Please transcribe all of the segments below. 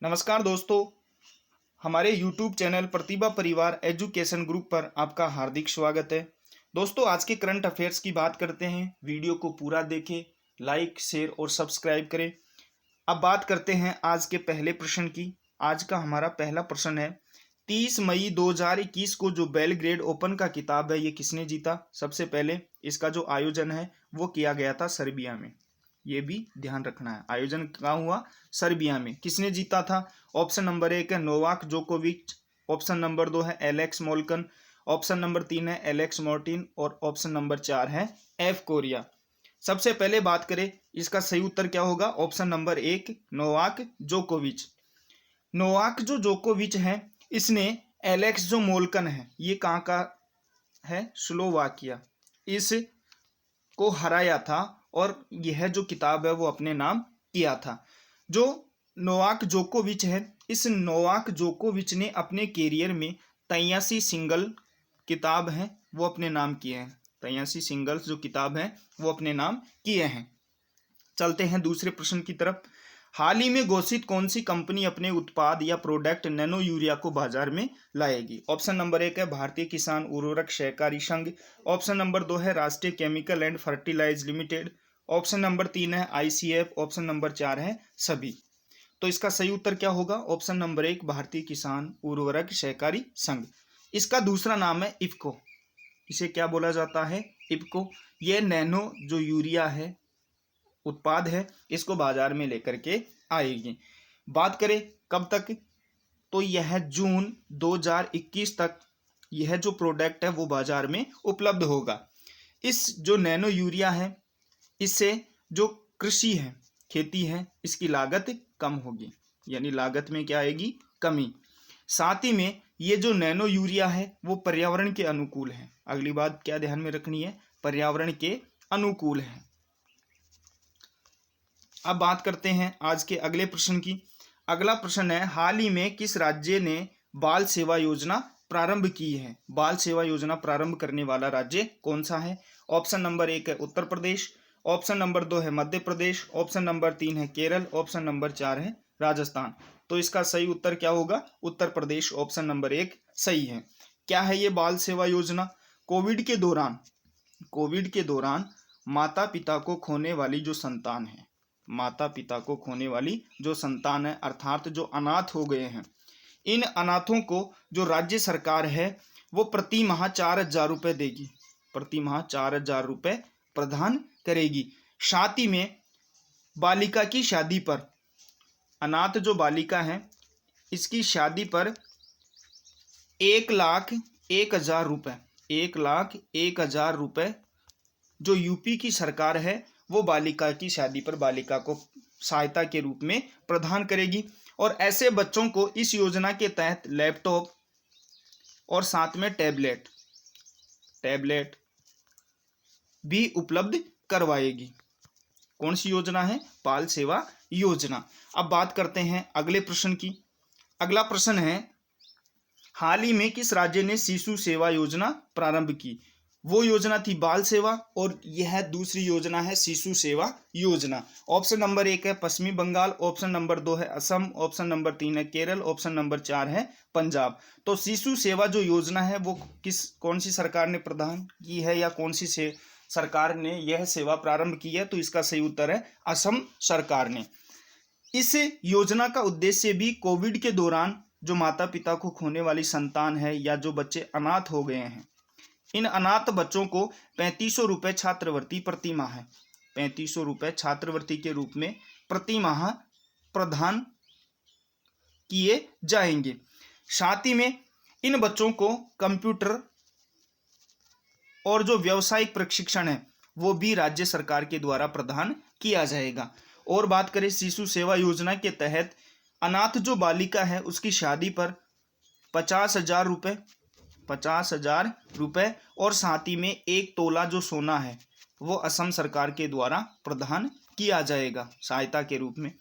नमस्कार दोस्तों, हमारे YouTube चैनल प्रतिभा परिवार एजुकेशन ग्रुप पर आपका हार्दिक स्वागत है। दोस्तों, आज के करंट अफेयर्स की बात करते हैं। वीडियो को पूरा देखें, लाइक, शेयर और सब्सक्राइब करें। अब बात करते हैं आज के पहले प्रश्न की। आज का हमारा पहला प्रश्न है, 30 मई 2021 को जो बेलग्रेड ओपन का खिताब है, ये किसने जीता? सबसे पहले इसका जो आयोजन है वो किया गया था सर्बिया में। ये भी ध्यान रखना है, आयोजन कहाँ हुआ? सर्बिया में। किसने जीता था? ऑप्शन नंबर 1 है नोवाक जोकोविच, ऑप्शन नंबर 2 है एलेक्स मोल्कन, ऑप्शन नंबर 3 है एलेक्स मार्टिन और ऑप्शन नंबर 4 है एफ कोरिया। सबसे पहले बात करें, इसका सही उत्तर क्या होगा? ऑप्शन नंबर 1 नोवाक जोकोविच। नोवाक जो जोकोविच है, इसने एलेक्स जो मोल्कन है, ये कहाँ का है? स्लोवाकिया, इस को हराया था और यह जो किताब है वो अपने नाम किया था। जो नोवाक जोकोविच है, इस नोवाक जोकोविच ने अपने कैरियर में 83 सिंगल किताब हैं वो अपने नाम किए हैं। 83 सिंगल्स जो किताब हैं वो अपने नाम किए हैं। चलते हैं दूसरे प्रश्न की तरफ। हाल ही में घोषित कौन सी कंपनी अपने उत्पाद या प्रोडक्ट नैनो यूरिया को बाजार में लाएगी? ऑप्शन नंबर 1 है भारतीय किसान उर्वरक सहकारी संघ, ऑप्शन नंबर 2 है Rashtriya chemical and fertilize limited, option number 3 है आईसीएफ, ऑप्शन नंबर 4 है सभी। तो इसका सही उत्तर क्या होगा? ऑप्शन नंबर 1 भारतीय किसान उर्वरक सहकारी संघ। इसका दूसरा नाम है इफ्को। इसे क्या बोला जाता है? इफ्को। यह नैनो जो यूरिया है उत्पाद है, इसको बाजार में लेकर के आएगी। बात करें कब तक, तो यह जून 2021 तक यह जो प्रोडक्ट है वो बाजार में उपलब्ध होगा। इस जो नैनो यूरिया है, इससे जो कृषि है, खेती है, इसकी लागत कम होगी, यानी लागत में क्या आएगी? कमी। साथ ही में ये जो नैनो यूरिया है वो पर्यावरण के अनुकूल है। अगली बात क्या ध्यान में रखनी है? पर्यावरण के अनुकूल है। अब बात करते हैं आज के अगले प्रश्न की। अगला प्रश्न है, हाल ही में किस राज्य ने बाल सेवा योजना प्रारंभ की है? बाल सेवा योजना प्रारंभ करने वाला राज्य कौन सा है? ऑप्शन नंबर 1 है उत्तर प्रदेश, ऑप्शन नंबर 2 है मध्य प्रदेश, ऑप्शन नंबर 3 है केरल, ऑप्शन नंबर 4 है राजस्थान। तो इसका सही उत्तर क्या होगा? उत्तर प्रदेश, ऑप्शन नंबर 1 सही है। क्या है ये बाल सेवा योजना? कोविड के दौरान माता पिता को खोने वाली जो संतान है, माता पिता को खोने वाली जो संतान है, अर्थात जो अनाथ हो गए हैं, इन अनाथों को जो राज्य सरकार है वो प्रति माह 4,000 रुपये देगी, प्रति माह 4,000 रुपये प्रदान करेगी। साथ ही में बालिका की शादी पर, अनाथ जो बालिका है इसकी शादी पर 1,01,000 रुपये, 1,01,000 रुपये जो यूपी की सरकार है वो बालिका की शादी पर बालिका को सहायता के रूप में प्रदान करेगी। और ऐसे बच्चों को इस योजना के तहत लैपटॉप और साथ में टैबलेट भी उपलब्ध करवाएगी। कौन सी योजना है? बाल सेवा योजना। अब बात करते हैं अगले प्रश्न की। अगला प्रश्न है, हाल ही में किस राज्य ने शिशु सेवा योजना प्रारंभ की? वो योजना थी बाल सेवा और यह दूसरी योजना है शिशु सेवा योजना। ऑप्शन नंबर 1 है पश्चिमी बंगाल, ऑप्शन नंबर 2 है असम, ऑप्शन नंबर 3 है केरल, ऑप्शन नंबर 4 है पंजाब। तो शिशु सेवा जो योजना है वो कौन सी सरकार ने प्रदान की है या कौन सी सरकार ने यह सेवा प्रारंभ की है? तो इसका सही उत्तर है असम सरकार ने। इस योजना का उद्देश्य भी कोविड के दौरान जो माता पिता को खोने वाली संतान है या जो बच्चे अनाथ हो गए हैं, इन अनाथ बच्चों को 3500 रुपये छात्रवृत्ति प्रति माह है, 3500 रुपये छात्रवृत्ति के रूप में प्रति माह प्रदान किए जाएंगे। साथ ही में इन बच्चों को कंप्यूटर और जो व्यावसायिक प्रशिक्षण है वो भी राज्य सरकार के द्वारा प्रदान किया जाएगा। और बात करें शिशु सेवा योजना के तहत अनाथ जो बालिका है उसकी शादी पर 50,000 रुपये, 50,000 रुपये और साथ ही में 1 तोला जो सोना है वो असम सरकार के द्वारा प्रदान किया जाएगा सहायता के रूप में।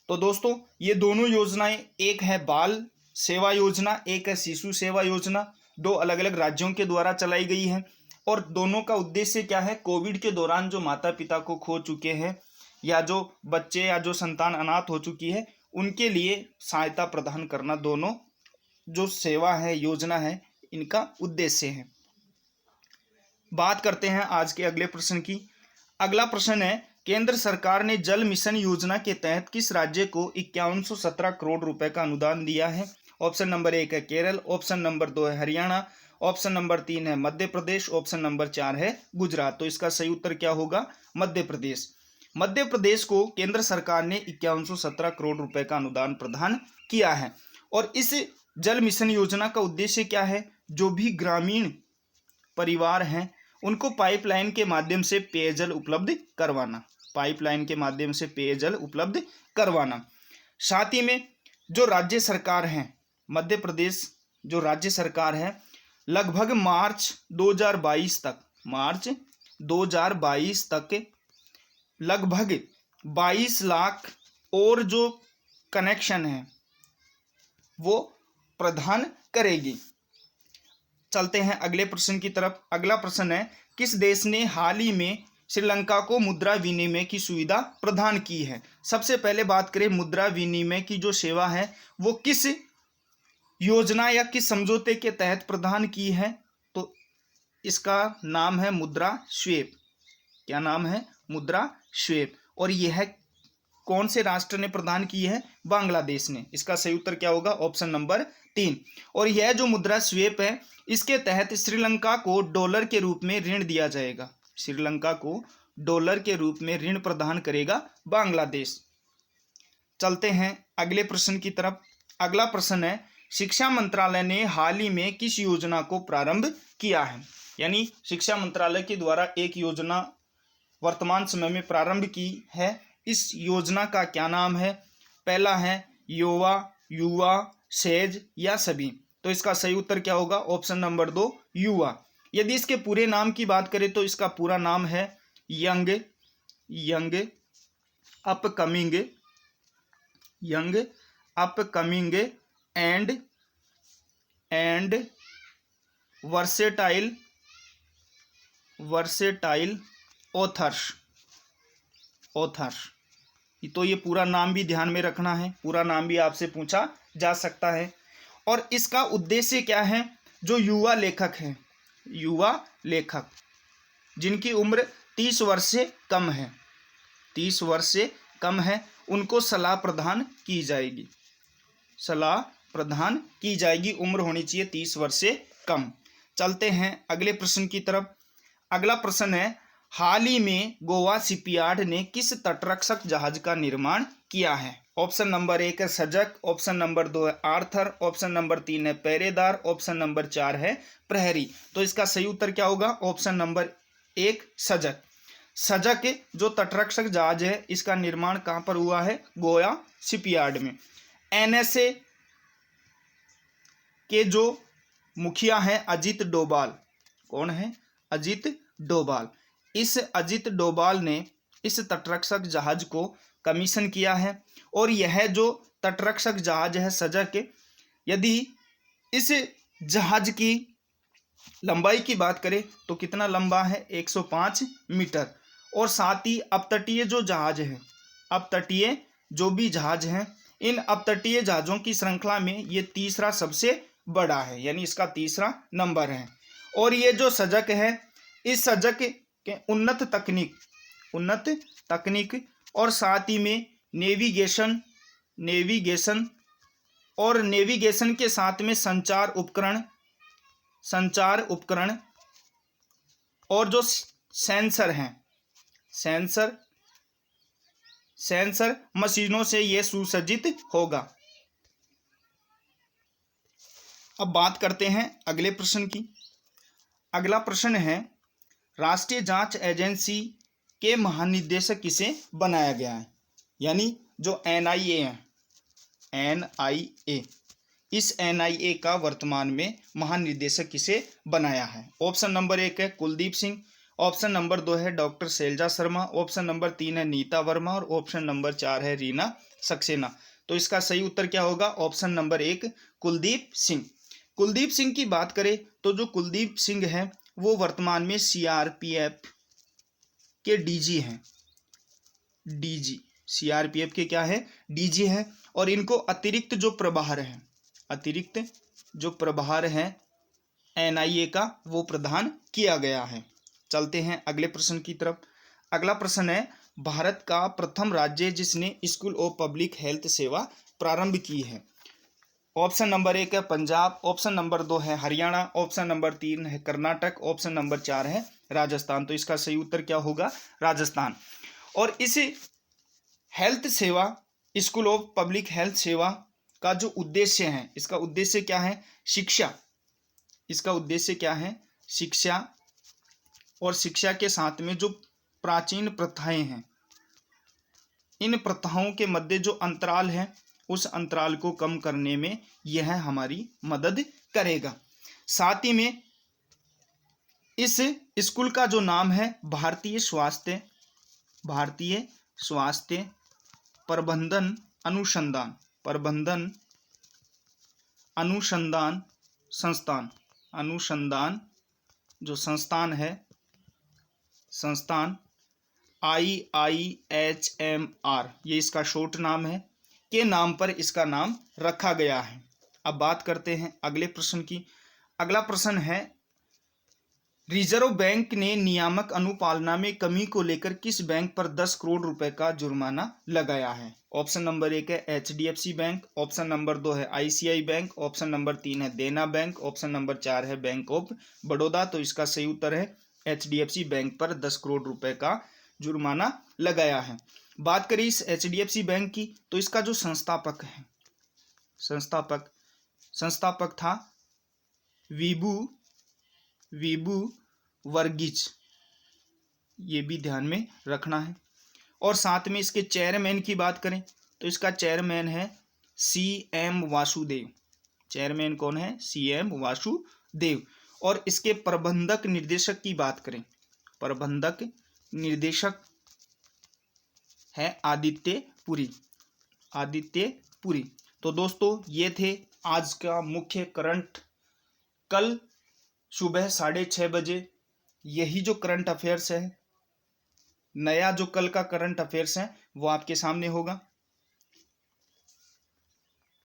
तो दोस्तों, ये दोनों योजनाएं, एक है बाल सेवा योजना, एक है शिशु सेवा योजना, दो अलग अलग राज्यों के द्वारा चलाई गई है और दोनों का उद्देश्य क्या है? कोविड के दौरान जो माता पिता को खो चुके हैं या जो बच्चे या जो संतान अनाथ हो चुकी है उनके लिए सहायता प्रदान करना, दोनों जो सेवा है, योजना है, इनका उद्देश्य है। बात करते हैं आज के अगले प्रश्न की। अगला प्रश्न है, केंद्र सरकार ने जल मिशन योजना के तहत किस राज्य को 5117 करोड़ रुपए का अनुदान दिया है? ऑप्शन नंबर 1 है केरल, ऑप्शन नंबर 2 है हरियाणा, ऑप्शन नंबर 3 है मध्य प्रदेश, ऑप्शन नंबर 4 है गुजरात। तो इसका सही उत्तर क्या होगा? मध्य प्रदेश। मध्य प्रदेश को केंद्र सरकार ने 5117 करोड़ रुपए का अनुदान प्रदान किया है। और इस जल मिशन योजना का उद्देश्य क्या है? जो भी ग्रामीण परिवार हैं उनको पाइपलाइन के माध्यम से पेयजल उपलब्ध करवाना, पाइपलाइन के माध्यम से पेयजल उपलब्ध करवाना। साथ ही में जो राज्य सरकार है, मध्य प्रदेश जो राज्य सरकार है, लगभग मार्च 2022 तक लगभग 22 लाख और जो कनेक्शन है वो प्रदान करेगी। चलते हैं अगले प्रश्न की तरफ। अगला प्रश्न है, किस देश ने हाल ही में श्रीलंका को मुद्रा विनिमय की सुविधा प्रदान की है? सबसे पहले बात करें मुद्रा विनिमय की जो सेवा है वो किस योजना या किस समझौते के तहत प्रदान की है? तो इसका नाम है मुद्रा स्वेप। क्या नाम है? मुद्रा स्वेप। और यह कौन से राष्ट्र ने प्रदान की है? बांग्लादेश ने। इसका सही उत्तर क्या होगा? Option number 3। और यह जो मुद्रा स्वेप है इसके तहत श्रीलंका को डॉलर के रूप में ऋण दिया जाएगा। श्रीलंका को डॉलर के रूप में ऋण प्रदान करेगा बांग्लादेश। चलते हैं अगले प्रश्न की तरफ। अगला प्रश्न है, शिक्षा मंत्रालय ने हाल ही में किस योजना को प्रारंभ किया है? यानी शिक्षा मंत्रालय के द्वारा एक योजना वर्तमान समय में प्रारंभ की है। इस योजना का क्या नाम है? पहला है युवा, सेज या सभी। तो इसका सही उत्तर क्या होगा? ऑप्शन नंबर 2 युवा। यदि इसके पूरे नाम की बात करें तो इसका पूरा नाम है young upcoming and versatile authors. तो ये पूरा नाम भी ध्यान में रखना है, पूरा नाम भी आपसे पूछा जा सकता है। और इसका उद्देश्य क्या है? जो युवा लेखक जिनकी उम्र 30 वर्ष से कम है उनको सलाह प्रदान की जाएगी। उम्र होनी चाहिए 30 वर्ष से कम। चलते हैं अगले प्रश्न की तरफ। अगला प्रश्न है, हाल ही में गोवा शिपयार्ड ने किस तटरक्षक जहाज का निर्माण किया है? ऑप्शन नंबर 1 है सजक, ऑप्शन नंबर 2 है आर्थर, ऑप्शन नंबर 3 है पहरेदार, ऑप्शन नंबर 4 है प्रहरी। तो इसका सही उत्तर क्या होगा? ऑप्शन नंबर 1 सजक जो तटरक्षक जहाज है इसका निर्माण कहां पर हुआ है? गोवा शिपयार्ड में। एनएसए के जो मुखिया हैं अजित डोभाल। कौन है? अजित डोभाल। इस अजित डोभाल ने इस तटरक्षक जहाज को कमीशन किया है। और यह जो तटरक्षक जहाज है सजक, यदि इस जहाज की लंबाई की बात करें तो कितना लंबा है? 105 मीटर। और साथ ही अपतटीय जो जहाज है, अपतटीय जो भी जहाज हैं, इन अपतटीय जहाजों की श्रृंखला में ये तीसरा सबसे बड़ा है, यानी इसका तीसरा नंबर है। और ये जो सजक है, इस सजक के उन्नत तकनीक और साथ ही में नेविगेशन के साथ में संचार उपकरण और जो सेंसर हैं, सेंसर मशीनों से यह सुसज्जित होगा। अब बात करते हैं अगले प्रश्न की। अगला प्रश्न है, राष्ट्रीय जांच एजेंसी के महानिदेशक किसे बनाया गया है? यानी जो एनआईए है, एनआईए, इस एनआईए का वर्तमान में महानिदेशक किसे बनाया है? ऑप्शन नंबर 1 है कुलदीप सिंह, ऑप्शन नंबर 2 है doctor Shailaja Sharma, option number 3 है नीता वर्मा और ऑप्शन नंबर 4 है रीना सक्सेना। तो इसका सही उत्तर क्या होगा? Option number 1 Kuldeep Singh. कुलदीप सिंह की बात करें तो जो कुलदीप सिंह है वो वर्तमान में सीआरपीएफ के डीजी हैं, डीजी। सीआरपीएफ के क्या है, डीजी है। और इनको अतिरिक्त जो प्रभार है एनआईए का वो प्रदान किया गया है। चलते हैं अगले प्रश्न की तरफ। अगला प्रश्न है, भारत का प्रथम राज्य जिसने स्कूल ऑफ पब्लिक हेल्थ सेवा प्रारंभ की है। ऑप्शन नंबर 1 है पंजाब, ऑप्शन नंबर 2 है हरियाणा, ऑप्शन नंबर 3 है कर्नाटक, ऑप्शन नंबर 4 है राजस्थान। तो इसका सही उत्तर क्या होगा, राजस्थान। और इस हेल्थ सेवा, स्कूल ऑफ पब्लिक हेल्थ सेवा का जो उद्देश्य है, इसका उद्देश्य क्या है, शिक्षा। इसका उद्देश्य क्या है, शिक्षा। और शिक्षा के साथ में जो प्राचीन प्रथाएं हैं, इन प्रथाओं के मध्य जो अंतराल है, उस अंतराल को कम करने में यह हमारी मदद करेगा। साथ ही में इस स्कूल का जो नाम है भारतीय स्वास्थ्य प्रबंधन अनुसंधान जो संस्थान है, संस्थान IIHMR, ये इसका शॉर्ट नाम है, के नाम पर इसका नाम रखा गया है। अब बात करते हैं अगले प्रश्न की। अगला प्रश्न है, रिजर्व बैंक ने नियामक अनुपालना में कमी को लेकर किस बैंक पर 10 करोड़ रुपए का जुर्माना लगाया है। ऑप्शन नंबर 1 है HDFC बैंक, ऑप्शन नंबर 2 है ICICI बैंक, ऑप्शन नंबर 3 है देना बैंक, ऑप्शन नंबर 4 है बैंक ऑफ बड़ौदा। तो इसका सही उत्तर है HDFC बैंक पर 10 करोड़ रुपए का जुर्माना लगाया है। बात करें इस HDFC बैंक की, तो इसका जो संस्थापक था वीबू वर्गीज, ये भी ध्यान में रखना है। और साथ में इसके चेयरमैन की बात करें तो इसका चेयरमैन है CM वासुदेव। चेयरमैन कौन है, CM वासुदेव। और इसके प्रबंधक निर्देशक की बात करें, प्रबंधक निर्देशक है आदित्य पुरी। तो दोस्तों ये थे आज का मुख्य करंट। कल सुबह 6:30 बजे यही जो करंट अफेयर्स है, नया जो कल का करंट अफेयर्स है वो आपके सामने होगा।